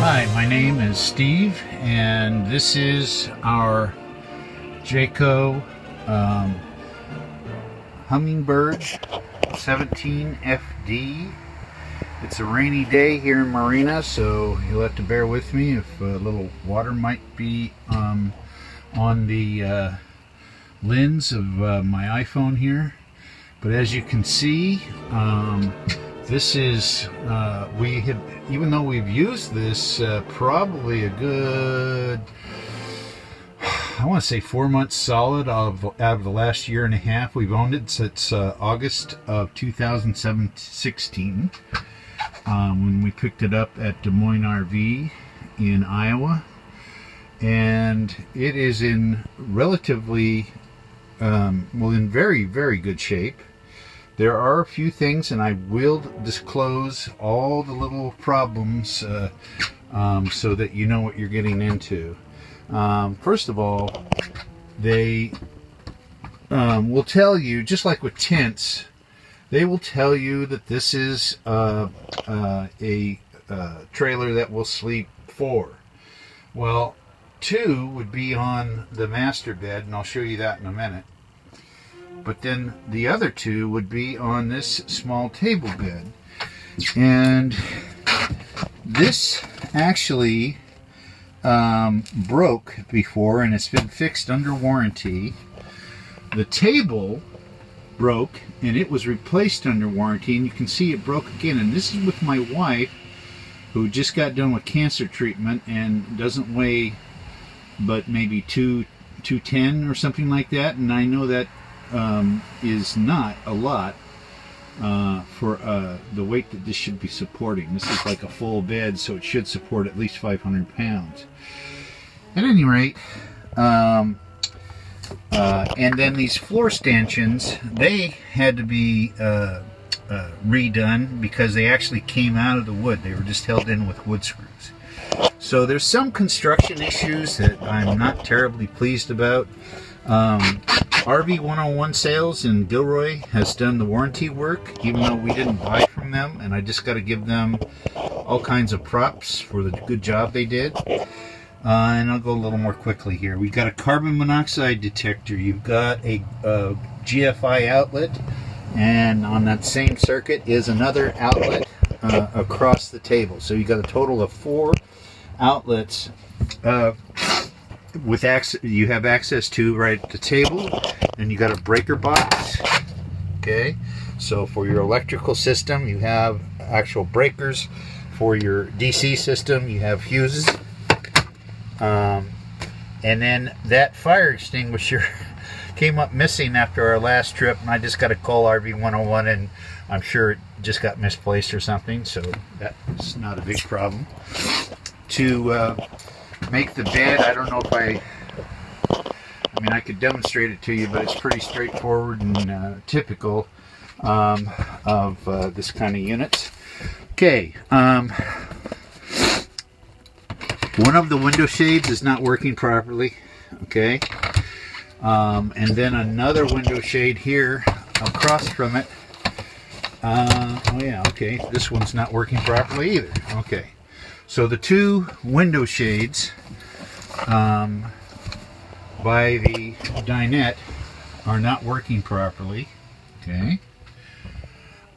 Hi, my name is Steve, and this is our Jayco Hummingbird 17FD. It's a rainy day here in Marina, so you'll have to bear with me if a little water might be on the lens of my iPhone here. But as you can see, this is, even though we've used this probably a good, I want to say 4 months solid out of the last year and a half. We've owned it since August of 2016, when we picked it up at Des Moines RV in Iowa. And it is in relatively, in very, very good shape. There are a few things, and I will disclose all the little problems so that you know what you're getting into. First of all, they will tell you, just like with tents, they will tell you that this is a trailer that will sleep 4. Well, 2 would be on the master bed, and I'll show you that in a minute. But then the other 2 would be on this small table bed. And this actually broke before, and it's been fixed under warranty. The table broke, and it was replaced under warranty, and you can see it broke again. And this is with my wife, who just got done with cancer treatment and doesn't weigh but maybe 210 or something like that. And I know that is not a lot for the weight that this should be supporting. This is like a full bed, so it should support at least 500 pounds. At any rate, and then these floor stanchions, they had to be redone because they actually came out of the wood. They were just held in with wood screws. So there's some construction issues that I'm not terribly pleased about. RV 101 Sales in Gilroy has done the warranty work, even though we didn't buy from them, and I just got to give them all kinds of props for the good job they did. And I'll go a little more quickly here. We've got a carbon monoxide detector. You've got a GFI outlet, and on that same circuit is another outlet across the table. So you've got a total of 4 outlets with access, you have access to right at the table. And you got a breaker box. Okay, so for your electrical system, you have actual breakers. For your DC system, you have fuses. And then that fire extinguisher came up missing after our last trip, and I just got to call RV 101, and I'm sure it just got misplaced or something, so that's not a big problem. To make the bed, I don't know if I mean, I could demonstrate it to you, but it's pretty straightforward and typical of this kind of unit. Okay, one of the window shades is not working properly. Okay, and then another window shade here across from it. Oh yeah, okay, this one's not working properly either. Okay, so the 2 window shades by the dinette are not working properly. Okay.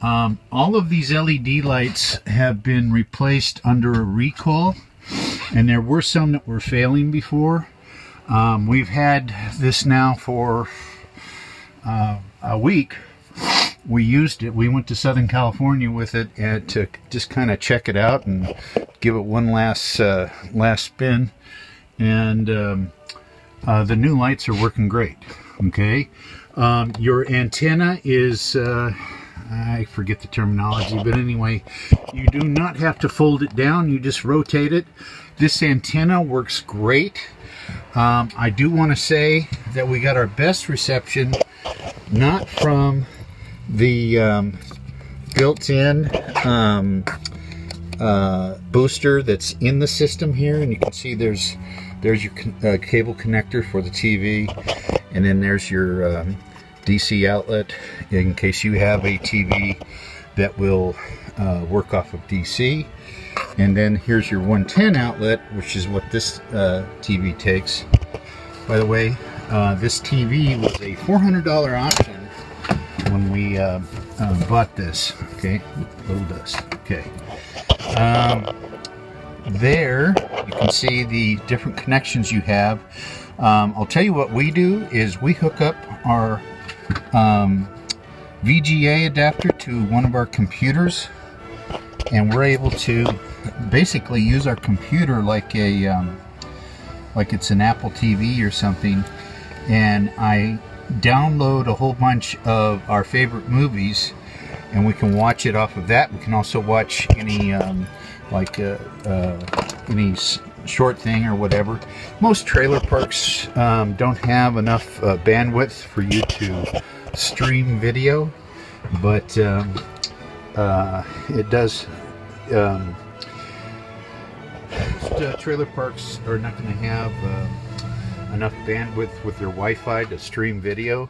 All of these LED lights have been replaced under a recall, and there were some that were failing before. We've had this now for a week. We used it. We went to Southern California with it to just kind of check it out and give it one last spin. And the new lights are working great. Okay, your antenna is I forget the terminology, but anyway, you do not have to fold it down, you just rotate it. This antenna works great. I do want to say that we got our best reception not from the built-in booster that's in the system here, and you can see there's your cable connector for the TV, and then there's your DC outlet in case you have a TV that will work off of DC. And then here's your 110 outlet, which is what this TV takes. By the way, this TV was a $400 option when we bought this. Okay, little dust. Okay. There you can see the different connections you have. I'll tell you what we do is we hook up our VGA adapter to one of our computers, and we're able to basically use our computer like a like it's an Apple TV or something, and I download a whole bunch of our favorite movies, and we can watch it off of that. We can also watch any any short thing or whatever. Most trailer parks don't have enough bandwidth for you to stream video, but it does. Trailer parks are not going to have enough bandwidth with their Wi-Fi to stream video.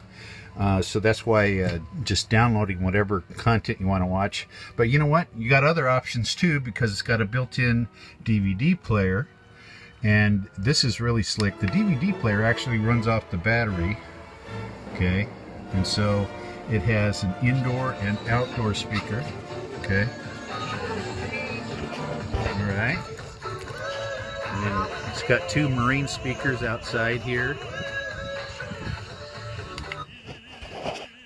So that's why just downloading whatever content you want to watch. But you know what? You got other options too, because it's got a built-in DVD player. And this is really slick. The DVD player actually runs off the battery. Okay. And so it has an indoor and outdoor speaker. Okay. All right. And then it's got two marine speakers outside here.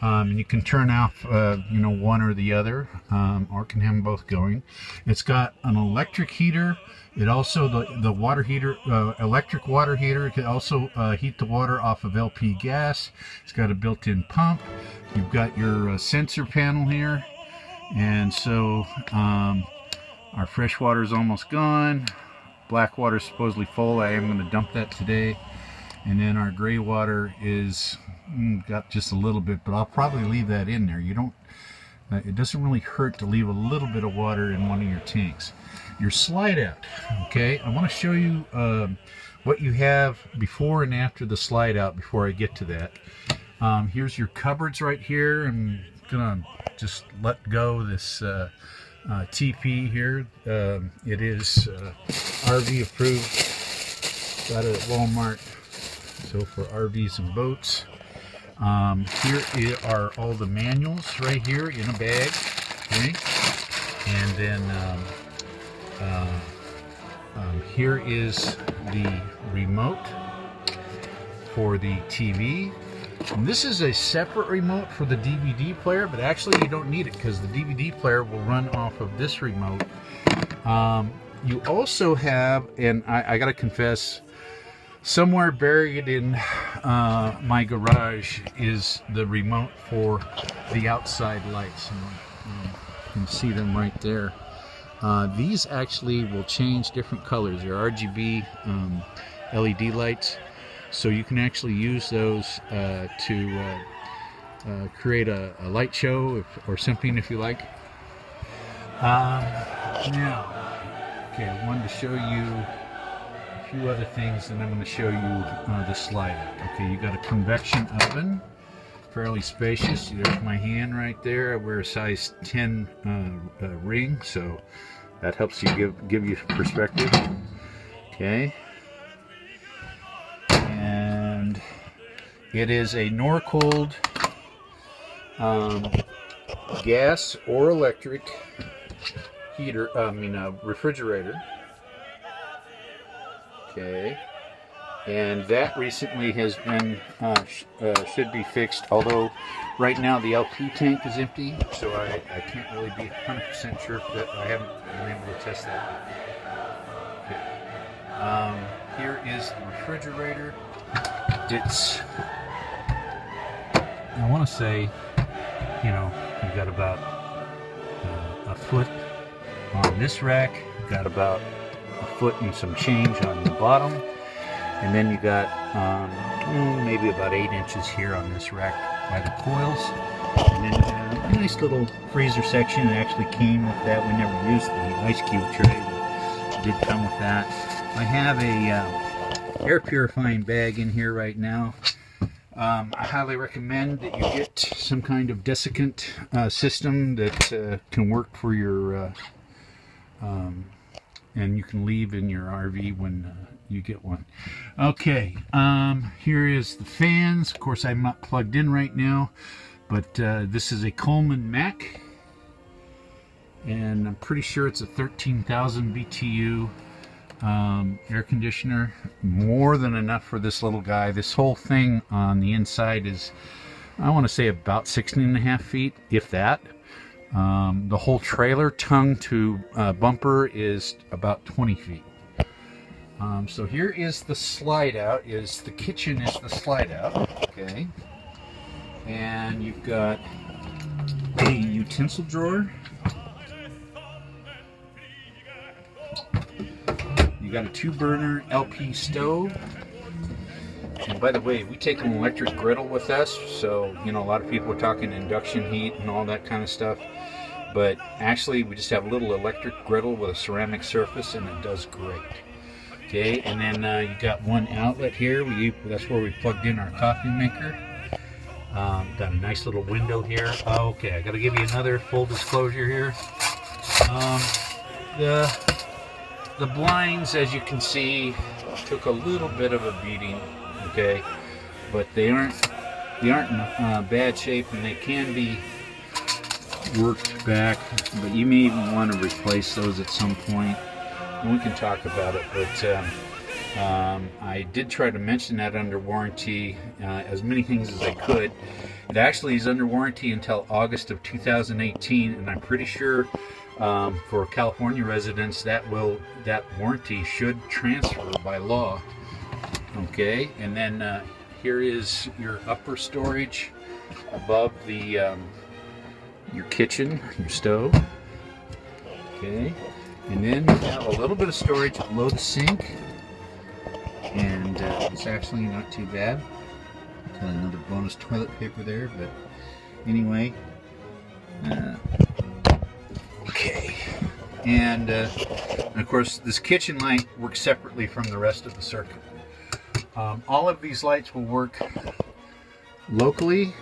And you can turn off, you know, one or the other, or can have them both going. It's got an electric heater. It also, the water heater, electric water heater, it can also heat the water off of LP gas. It's got a built-in pump. You've got your sensor panel here. And so our fresh water is almost gone. Black water is supposedly full. I am going to dump that today. And then our gray water is got just a little bit, but I'll probably leave that in there. You don't, it doesn't really hurt to leave a little bit of water in one of your tanks. Your slide out, okay? I want to show you what you have before and after the slide out before I get to that. Here's your cupboards right here. I'm gonna just let go this TP here. It is RV approved. Got it at Walmart. So for RVs and boats. Here are all the manuals right here in a bag. Okay? And then here is the remote for the TV. And this is a separate remote for the DVD player, but actually you don't need it because the DVD player will run off of this remote. You also have, and I gotta confess, somewhere buried in my garage is the remote for the outside lights. And, you can see them right there. These actually will change different colors. They're RGB LED lights. So you can actually use those to create a light show or something if you like. Now, okay, I wanted to show you a few other things, and I'm going to show you the slide out. Okay, you got a convection oven, fairly spacious. There's my hand right there. I wear a size 10 ring, so that helps you give you perspective. Okay. And it is a Norcold gas or electric heater, refrigerator. Okay, and that recently has been should be fixed, although right now the LP tank is empty, so I can't really be 100% sure that I haven't been able to test that. Okay. Here is the refrigerator. It's, I want to say, you know, you've got about a foot on this rack, you've got about a foot and some change on the bottom, and then you got maybe about 8 inches here on this rack by the coils, and then a nice little freezer section. It actually came with that. We never used the ice cube tray, but it did come with that. I have a air purifying bag in here right now. I highly recommend that you get some kind of desiccant system that can work for your and you can leave in your RV when you get one. Okay, here is the fans. Of course, I'm not plugged in right now, but this is a Coleman Mac, and I'm pretty sure it's a 13,000 BTU air conditioner. More than enough for this little guy. This whole thing on the inside is, I want to say, about 16.5 feet, if that. The whole trailer, tongue to bumper, is about 20 feet. So here is the slide out. The kitchen is the slide out. Okay. And you've got a utensil drawer. You got a 2-burner LP stove. And by the way, we take an electric griddle with us, so you know, a lot of people are talking induction heat and all that kind of stuff, but actually we just have a little electric griddle with a ceramic surface, and it does great. Okay, and then you got one outlet here. That's where we plugged in our coffee maker. Got a nice little window here. Okay, I got to give you another full disclosure here. The blinds, as you can see, took a little bit of a beating. Okay, but they aren't in bad shape, and they can be worked back. But you may even want to replace those at some point. And we can talk about it. But I did try to mention that under warranty, as many things as I could. It actually is under warranty until August of 2018, and I'm pretty sure for California residents that warranty should transfer by law. Okay, and then here is your upper storage above the your kitchen, your stove. Okay, and then you have a little bit of storage below the sink, and it's actually not too bad. Got another bonus toilet paper there, but anyway. Okay, and of course this kitchen light works separately from the rest of the circuit. All of these lights will work locally,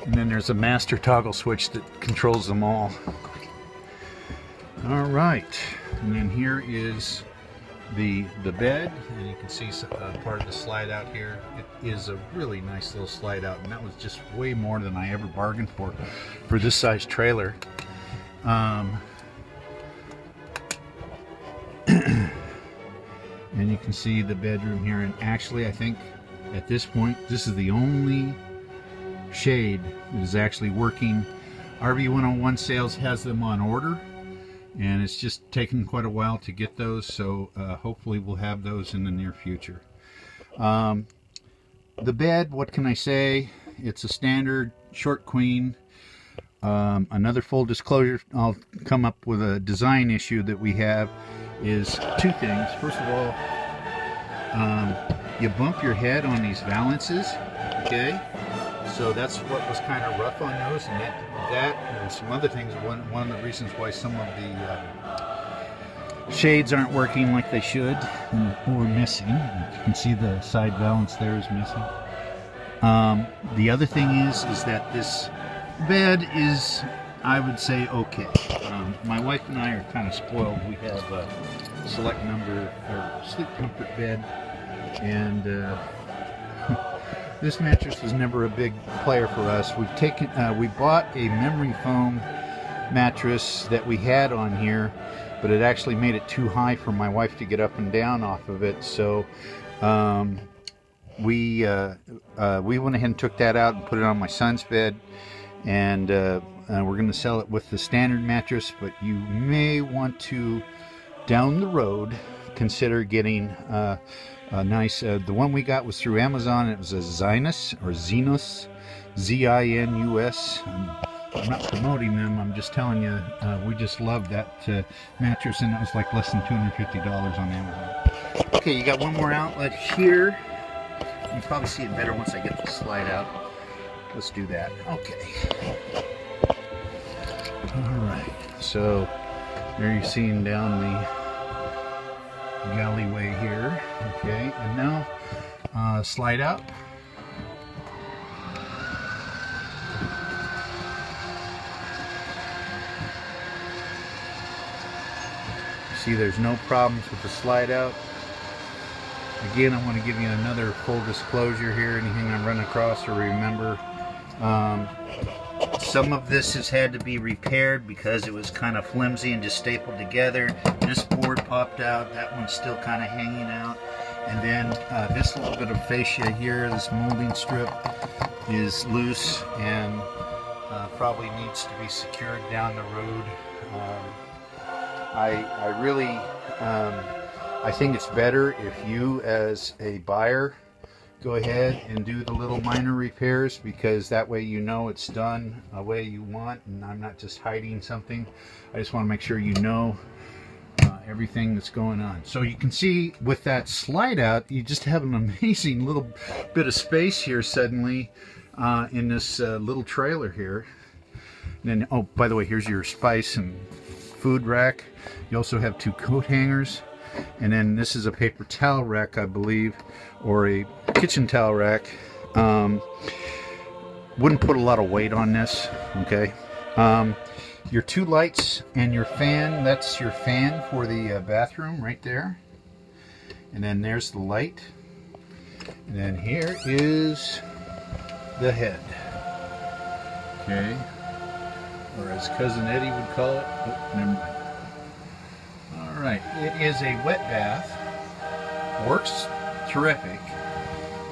and then there's a master toggle switch that controls them all. All right, and then here is the bed, and you can see part of the slide out here. It is a really nice little slide out, and that was just way more than I ever bargained for this size trailer. And you can see the bedroom here, and actually I think at this point this is the only shade that is actually working. RV 101 Sales has them on order, and it's just taken quite a while to get those, so hopefully we'll have those in the near future. The bed, what can I say? It's a standard short queen. Another full disclosure, I'll come up with a design issue that we have, is two things. First of all, you bump your head on these valances, okay? So that's what was kind of rough on those, and that and some other things. One of the reasons why some of the shades aren't working like they should, or missing. You can see the side valance there is missing. The other thing is that this bed is, I would say, okay. My wife and I are kind of spoiled. We have a select number or sleep comfort bed, and this mattress was never a big player for us. We bought a memory foam mattress that we had on here, but it actually made it too high for my wife to get up and down off of it. So we went ahead and took that out and put it on my son's bed, and we're going to sell it with the standard mattress. But you may want to, down the road, consider getting a nice, the one we got was through Amazon. It was a Zinus, or Zinus, Z-I-N-U-S. I'm not promoting them, I'm just telling you, we just love that mattress, and it was like less than $250 on Amazon. Okay, you got one more outlet here. You can probably see it better once I get the slide out. Let's do that. Okay. Alright, so there you're seeing down the alleyway here. Okay, and now slide out. see there's no problems with the slide out. Again, I want to give you another full disclosure here. Anything I run across or remember. Some of this has had to be repaired because it was kind of flimsy and just stapled together. This board popped out. That one's still kind of hanging out. And then this little bit of fascia here, this molding strip, is loose and probably needs to be secured down the road. I really I think it's better if you as a buyer go ahead and do the little minor repairs, because that way you know it's done the way you want and I'm not just hiding something. I just want to make sure you know everything that's going on. So you can see with that slide out, you just have an amazing little bit of space here suddenly in this little trailer here. And then, oh, by the way, here's your spice and food rack. You also have 2 coat hangers. And then this is a paper towel rack, I believe, or a kitchen towel rack. Wouldn't put a lot of weight on this, okay? Your 2 lights and your fan, that's your fan for the bathroom right there. And then there's the light. And then here is the head, okay? Or as Cousin Eddie would call it, oh, never mind. Alright, it is a wet bath. Works terrific.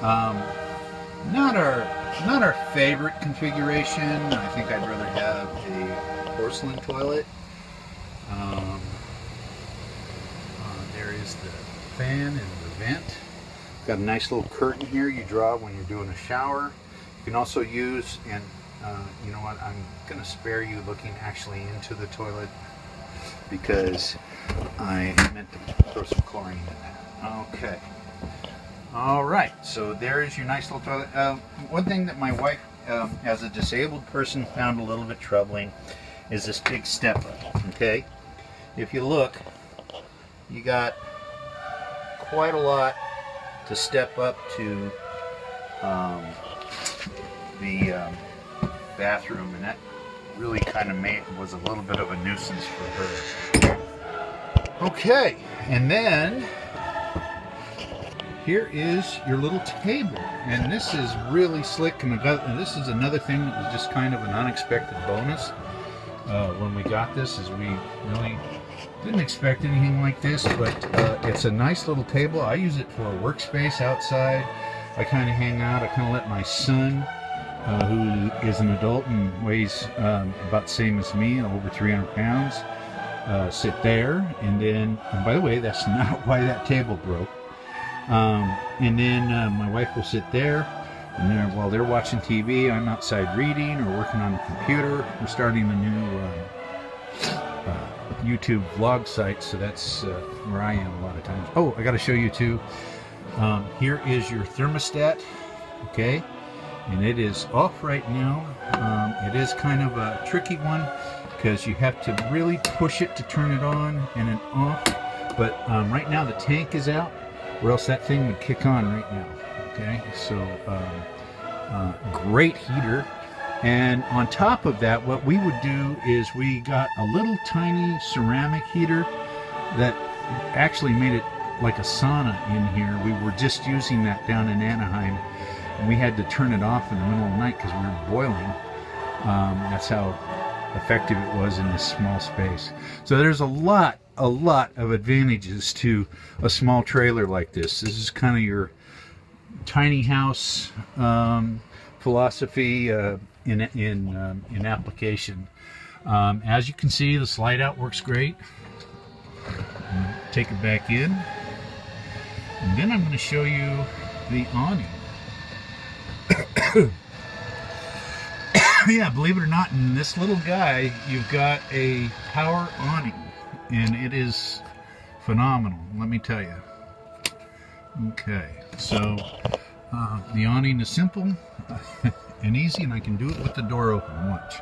Not our favorite configuration. I think I'd rather have a porcelain toilet. There is the fan and the vent. Got a nice little curtain here you draw when you're doing a shower. You can also use, and you know what, I'm going to spare you looking actually into the toilet because I meant to throw some chlorine in that. Okay. Alright, so there is your nice little toilet. One thing that my wife, as a disabled person, found a little bit troubling is this big step up, okay? If you look, you got quite a lot to step up to the bathroom, and that really kind of was a little bit of a nuisance for her. Okay, and then here is your little table, and this is really slick, and this is another thing that was just kind of an unexpected bonus when we got this, is we really didn't expect anything like this, but it's a nice little table. I use it for a workspace outside. I kind of hang out. I kind of let my son, who is an adult and weighs about the same as me, over 300 pounds, sit there. And then, and by the way, that's not why that table broke. And then my wife will sit there, and while they're watching TV, I'm outside reading or working on the computer. We're starting a new YouTube vlog site, so that's where I am a lot of times. Oh, I got to show you too. Here is your thermostat, okay, and it is off right now. It is kind of a tricky one because you have to really push it to turn it on and then off. But right now the tank is out, or else that thing would kick on right now. Okay, so great heater. And on top of that, what we would do is we got a little tiny ceramic heater that actually made it like a sauna in here. We were just using that down in Anaheim, and we had to turn it off in the middle of the night because we were boiling. That's how effective it was in this small space. So there's a lot of advantages to a small trailer like this. This is kind of your tiny house philosophy in application. As you can see, the slide out works great. Take it back in, and then I'm going to show you the awning. Yeah, believe it or not, in this little guy, you've got a power awning, and it is phenomenal, let me tell you. Okay, so the awning is simple and easy, and I can do it with the door open. Watch.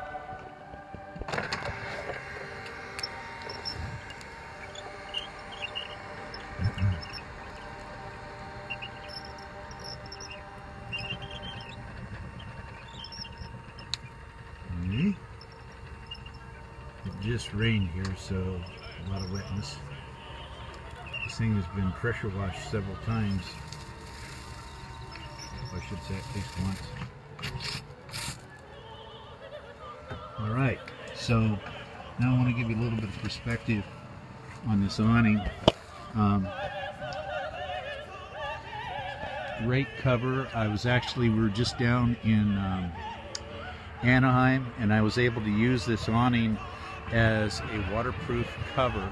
It just rained here, so a lot of wetness. This thing has been pressure washed several times. I should say at least once. Alright, so now I want to give you a little bit of perspective on this awning. Great cover. We were just down in Anaheim, and I was able to use this awning as a waterproof cover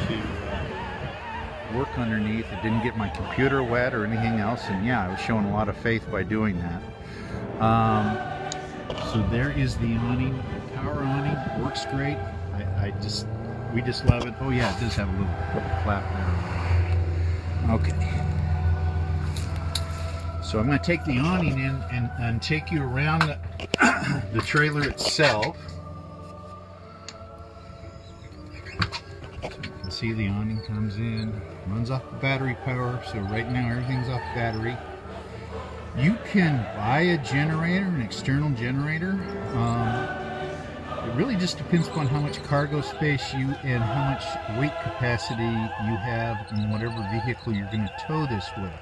to work underneath. It didn't get my computer wet or anything else, and yeah, I was showing a lot of faith by doing that. So there is the awning, the power awning, works great. We just love it. Oh yeah, it does have a little flap there. Okay. So I'm going to take the awning in and take you around the trailer itself. So you can see the awning comes in, runs off the battery power. So right now everything's off battery. You can buy a generator, an external generator. It really just depends upon how much cargo space and how much weight capacity you have in whatever vehicle you're going to tow this with.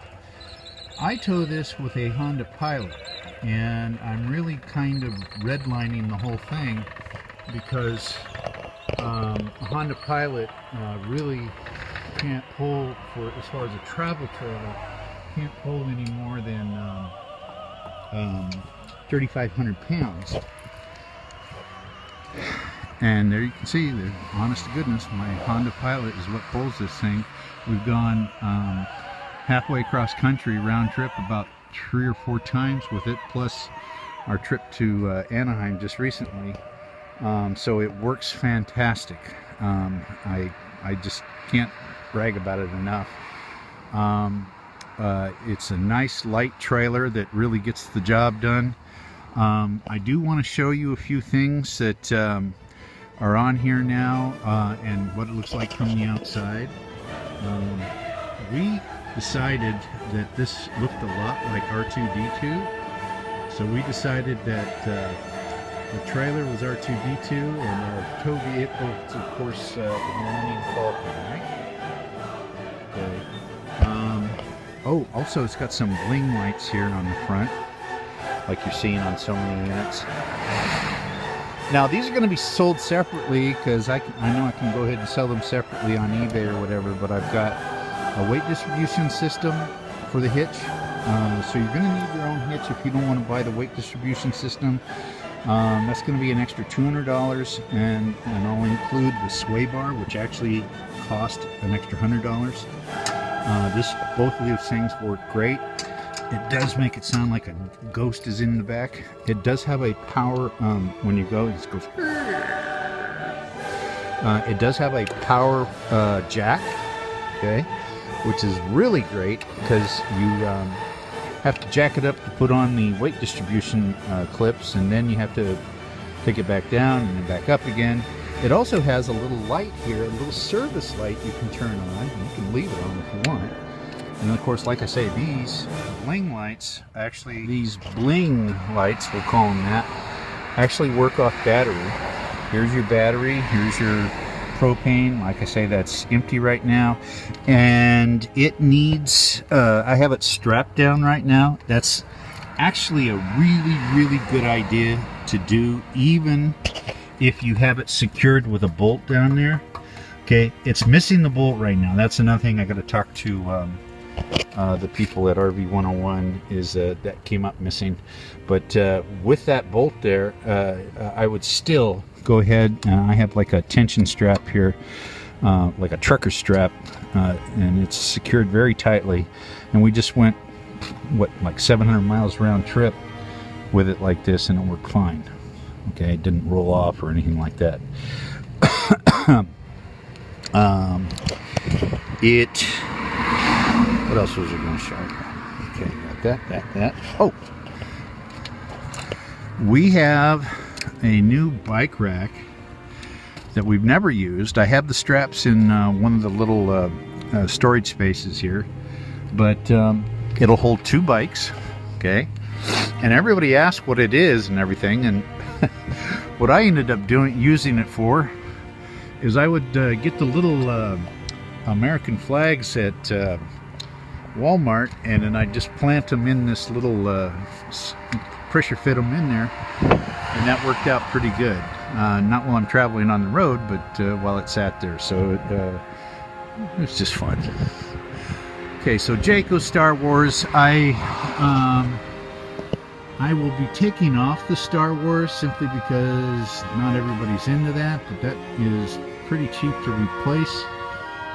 I tow this with a Honda Pilot, and I'm really kind of redlining the whole thing because a Honda Pilot really can't hold, as far as a travel trailer, can't hold any more than 3,500 pounds. And there you can see, honest to goodness, my Honda Pilot is what pulls this thing. We've gone halfway across country, round trip, about 3 or 4 times with it, plus our trip to Anaheim just recently. So it works fantastic. I just can't brag about it enough. It's a nice light trailer that really gets the job done. I do want to show you a few things that are on here now and what it looks like from the outside. We decided that this looked a lot like R2-D2, so we decided that the trailer was R2-D2 and our tow vehicle was, of course, the Millennium Falcon, right? Okay. Oh, also it's got some bling lights here on the front, like you're seeing on so many units. Now these are going to be sold separately because I know I can go ahead and sell them separately on eBay or whatever, but I've got a weight distribution system for the hitch. So you're going to need your own hitch if you don't want to buy the weight distribution system. That's going to be an extra $200, and I'll include the sway bar, which actually cost an extra $100. Both of these things work great. It does make it sound like a ghost is in the back. It does have a power, when you go, it just goes. It does have a power jack, okay, which is really great because you have to jack it up to put on the weight distribution clips, and then you have to take it back down and then back up again. It also has a little light here, a little service light you can turn on. You can leave it on if you want. And of course, like I say, these bling lights, actually these bling lights, we'll call them that, actually work off battery. Here's your battery, here's your propane. Like I say, that's empty right now. And it needs, I have it strapped down right now. That's actually a really, really good idea to do, even if you have it secured with a bolt down there. Okay, it's missing the bolt right now. That's another thing I got to talk to the people at RV 101 is that came up missing. But with that bolt there, I would still go ahead, and I have like a tension strap here, like a trucker strap, and it's secured very tightly. And we just went, like 700 miles round trip with it like this, and it worked fine. Okay, it didn't roll off or anything like that. What else was I going to show you? Okay, got that. Oh, we have a new bike rack that we've never used. I have the straps in one of the little storage spaces here, but it'll hold 2 bikes. Okay, and everybody asks what it is and everything, and what I ended up using it for is I would get the little American flags at Walmart, and then I'd just plant them in this little pressure fit them in there, and that worked out pretty good. Not while I'm traveling on the road, but while it sat there, so it was just fun. Okay, so Jayco Star Wars. I will be taking off the Star Wars simply because not everybody's into that, but that is pretty cheap to replace.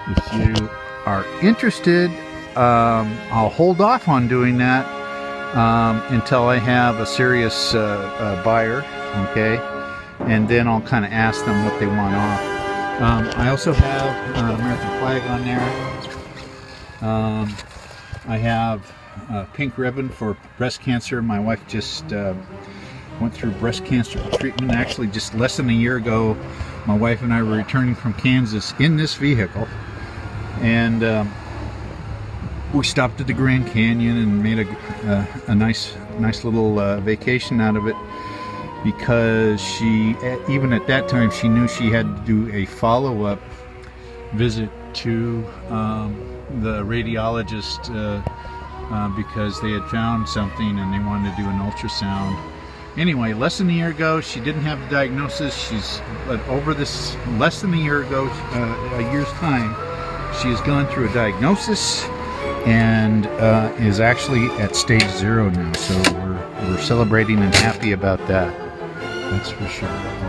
If you are interested, I'll hold off on doing that until I have a serious buyer, okay? And then I'll kind of ask them what they want off. I also have an American flag on there. I have pink ribbon for breast cancer. My wife just went through breast cancer treatment. Actually, just less than a year ago, my wife and I were returning from Kansas in this vehicle, and we stopped at the Grand Canyon and made a nice little vacation out of it, because she, even at that time, she knew she had to do a follow-up visit to the radiologist because they had found something and they wanted to do an ultrasound. Anyway, less than a year ago, she didn't have the diagnosis. But over this less than a year ago, a year's time, she has gone through a diagnosis and is actually at stage 0 now. So we're celebrating and happy about that. That's for sure.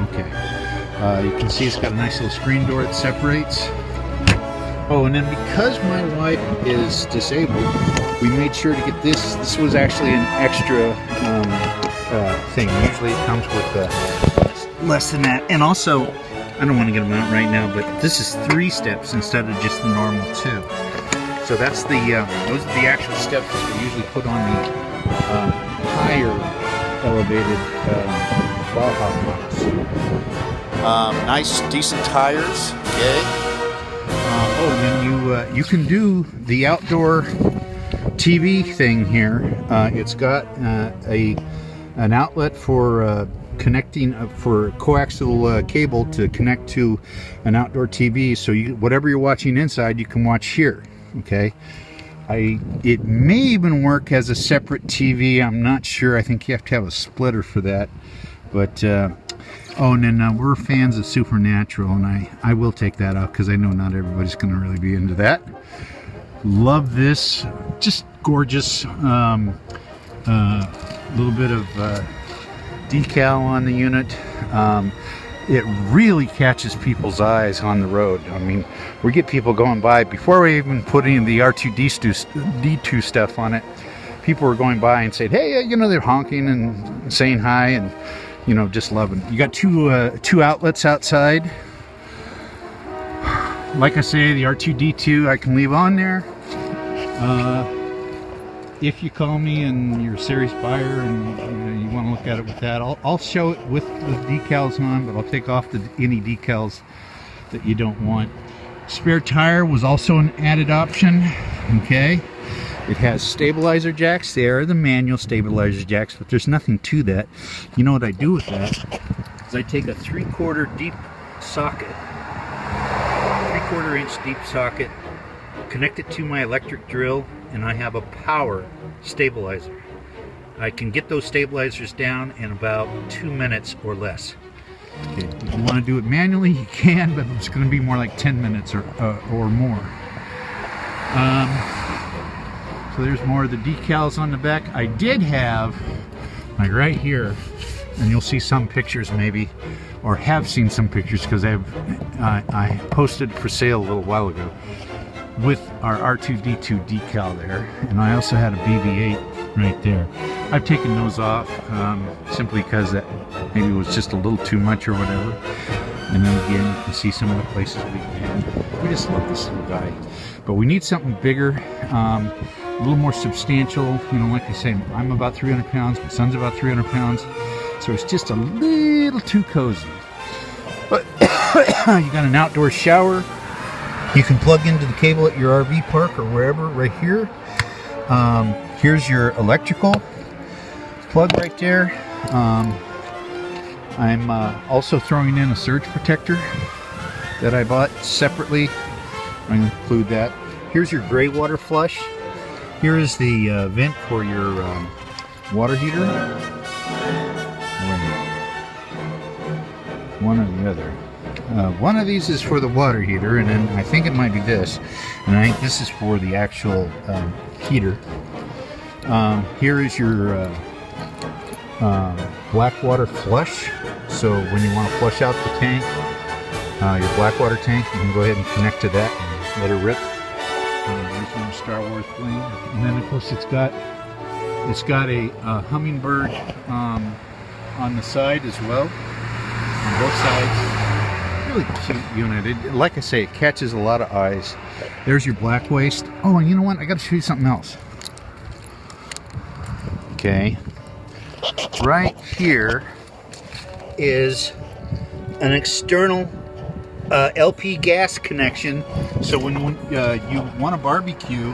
Okay. You can see it's got a nice little screen door that separates. Oh, and then because my wife is disabled, we made sure to get this. This was actually an extra thing. Usually it comes with less than that. And also, I don't want to get them out right now, but this is 3 steps instead of just the normal 2. So that's the those are the actual steps that they usually put on the higher elevated Baja models. Nice, decent tires. Okay. Oh, and then you can do the outdoor TV thing here. It's got an outlet for connecting for coaxial cable to connect to an outdoor TV. So whatever you're watching inside, you can watch here. Okay. It may even work as a separate TV. I'm not sure. I think you have to have a splitter for that. But oh, and then we're fans of Supernatural, and I will take that out because I know not everybody's going to really be into that. Love this. Just gorgeous. Little bit of decal on the unit. It really catches people's eyes on the road. I mean, we get people going by before we even put any of the R2D2 stuff on it. People were going by and said, "Hey, you know," they're honking and saying hi, and you know, just loving it. You got two outlets outside. Like I say, the R2D2 I can leave on there. If you call me and you're a serious buyer and you want to look at it with that, I'll show it with the decals on, but I'll take off any decals that you don't want. Spare tire was also an added option. Okay, it has stabilizer jacks. They are the manual stabilizer jacks, but there's nothing to that. You know what I do with that is I take a 3/4 deep socket, 3/4 inch deep socket, connect it to my electric drill, and I have a power stabilizer. I can get those stabilizers down in about 2 minutes or less. Okay, if you want to do it manually, you can, but it's going to be more like 10 minutes or more. So there's more of the decals on the back. I did have, like right here, and you'll see some pictures maybe, or have seen some pictures because I posted for sale a little while ago, with our R2D2 decal there, and I also had a BB-8 right there. I've taken those off simply because that maybe it was just a little too much or whatever. And then again, you can see some of the places we just love this little guy. But we need something bigger, a little more substantial. You know, like I say, I'm about 300 pounds, my son's about 300 pounds, so it's just a little too cozy. But you got an outdoor shower. You can plug into the cable at your RV park or wherever right here. Here's your electrical plug right there. I'm also throwing in a surge protector that I bought separately. I include that. Here's your gray water flush. Here is the vent for your water heater. One or the other. One of these is for the water heater, and then I think it might be this, and I think this is for the actual heater. Here is your black water flush. So when you want to flush out the tank, your black water tank, you can go ahead and connect to that and let it rip. There's one Star Wars plane, and then of course it's got a Hummingbird on the side as well, on both sides. Really cute unit. Like I say, it catches a lot of eyes. There's your black waste. Oh, and you know what? I got to show you something else. Okay. Right here is an external LP gas connection. So when you want to barbecue,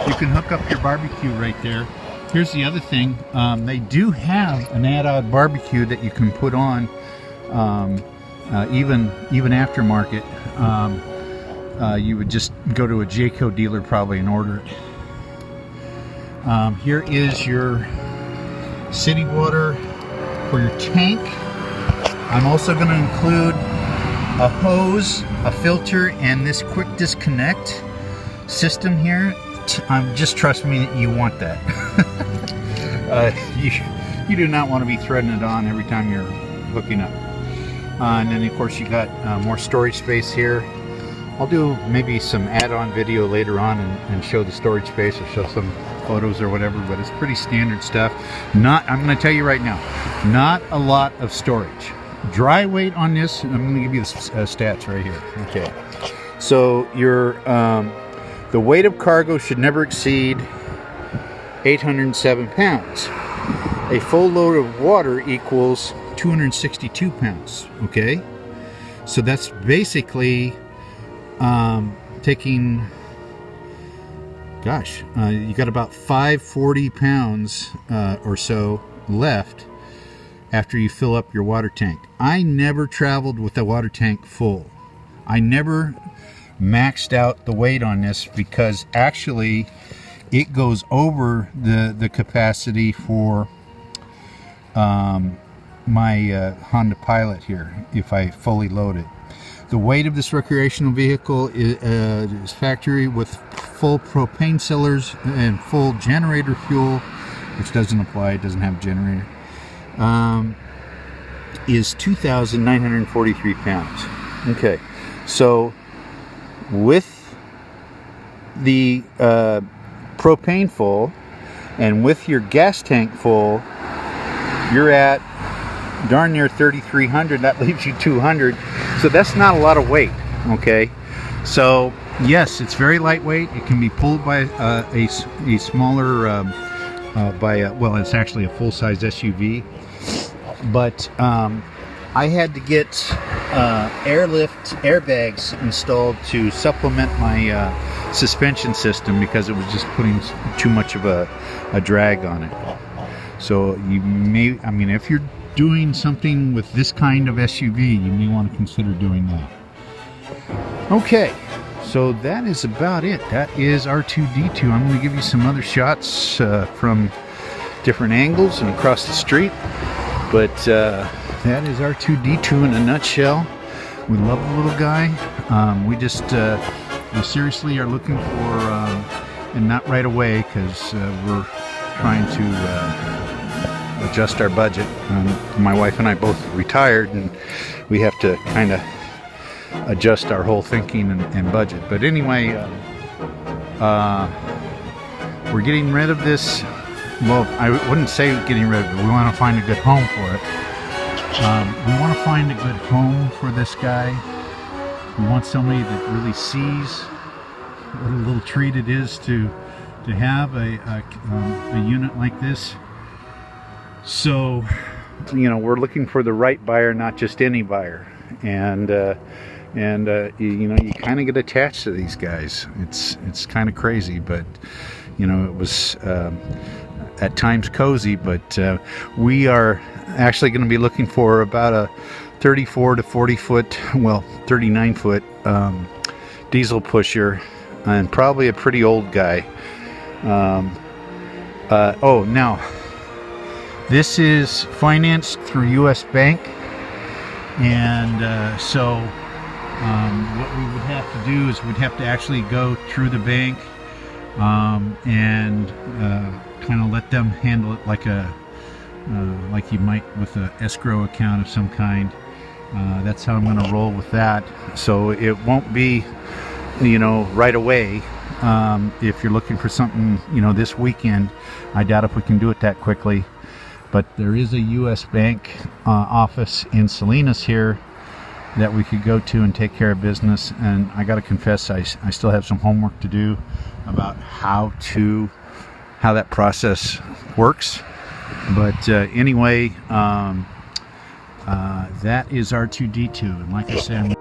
you can hook up your barbecue right there. Here's the other thing. They do have an add-on barbecue that you can put on. Even aftermarket, you would just go to a Jayco dealer probably and order it. Here is your city water for your tank. I'm also going to include a hose, a filter, and this quick disconnect system here. Just trust me that you want that. You do not want to be threading it on every time you're hooking up. And then of course you got more storage space here. I'll do maybe some add-on video later on and show the storage space or show some photos or whatever, but it's pretty standard stuff. I'm going to tell you right now, not a lot of storage. Dry weight on this, I'm going to give you the stats right here. Okay, so your the weight of cargo should never exceed 807 pounds. A full load of water equals 262 pounds. Okay, so that's basically taking, gosh, you got about 540 pounds or so left after you fill up your water tank. I never traveled with a water tank full. I never maxed out the weight on this because actually it goes over the capacity for my Honda Pilot here if I fully load it. The weight of this recreational vehicle is factory with full propane cylinders and full generator fuel, which doesn't apply, it doesn't have a generator, is 2,943 pounds. Okay, so with the propane full and with your gas tank full, you're at darn near 3,300. That leaves you 200. So that's not a lot of weight. Okay, so yes, it's very lightweight. It can be pulled by a smaller well, it's actually a full-size SUV, but I had to get airlift airbags installed to supplement my suspension system because it was just putting too much of a drag on it. So you may, I mean, if you're doing something with this kind of SUV, you may want to consider doing that. Okay, so that is about it. That is R2-D2. I'm going to give you some other shots from different angles and across the street, but that is R2-D2 in a nutshell. We love the little guy. We just we seriously are looking for, and not right away because we're trying to adjust our budget. My wife and I both retired, and we have to kind of adjust our whole thinking and budget. But anyway, we're getting rid of this. Well, I wouldn't say getting rid of it. We want to find a good home for it. We want to find a good home for this guy. We want somebody that really sees what a little treat it is to have a unit like this. So, you know, we're looking for the right buyer, not just any buyer. And you know, you kind of get attached to these guys. It's kind of crazy, but you know, it was at times cozy. But we are actually going to be looking for about 34 to 40 foot, well, 39 foot diesel pusher, and probably a pretty old guy. Oh, now this is financed through U.S. Bank, and so what we would have to do is we'd have to actually go through the bank and kind of let them handle it like like you might with an escrow account of some kind. That's how I'm going to roll with that. So it won't be, you know, right away. If you're looking for something, you know, this weekend, I doubt if we can do it that quickly. But there is a U.S. Bank office in Salinas here that we could go to and take care of business. And I got to confess, I still have some homework to do about how that process works. But anyway, that is R2D2, and like I said,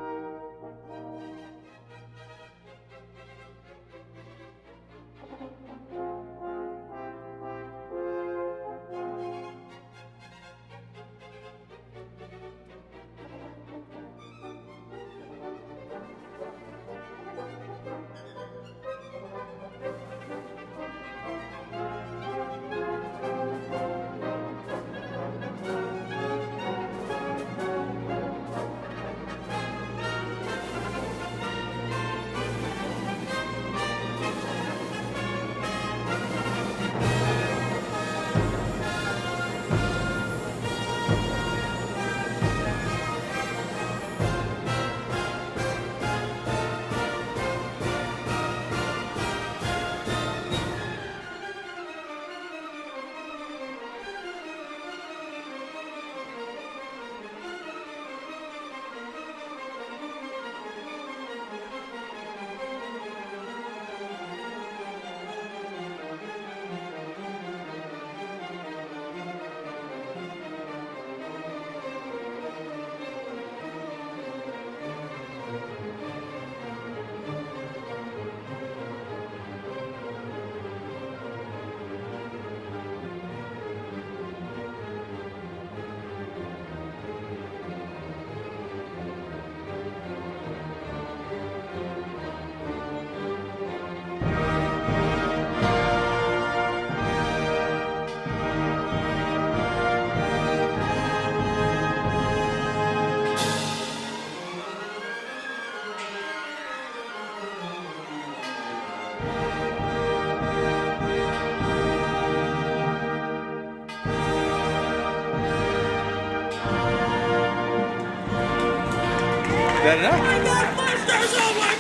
that enough? I got blisters on my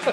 fingers!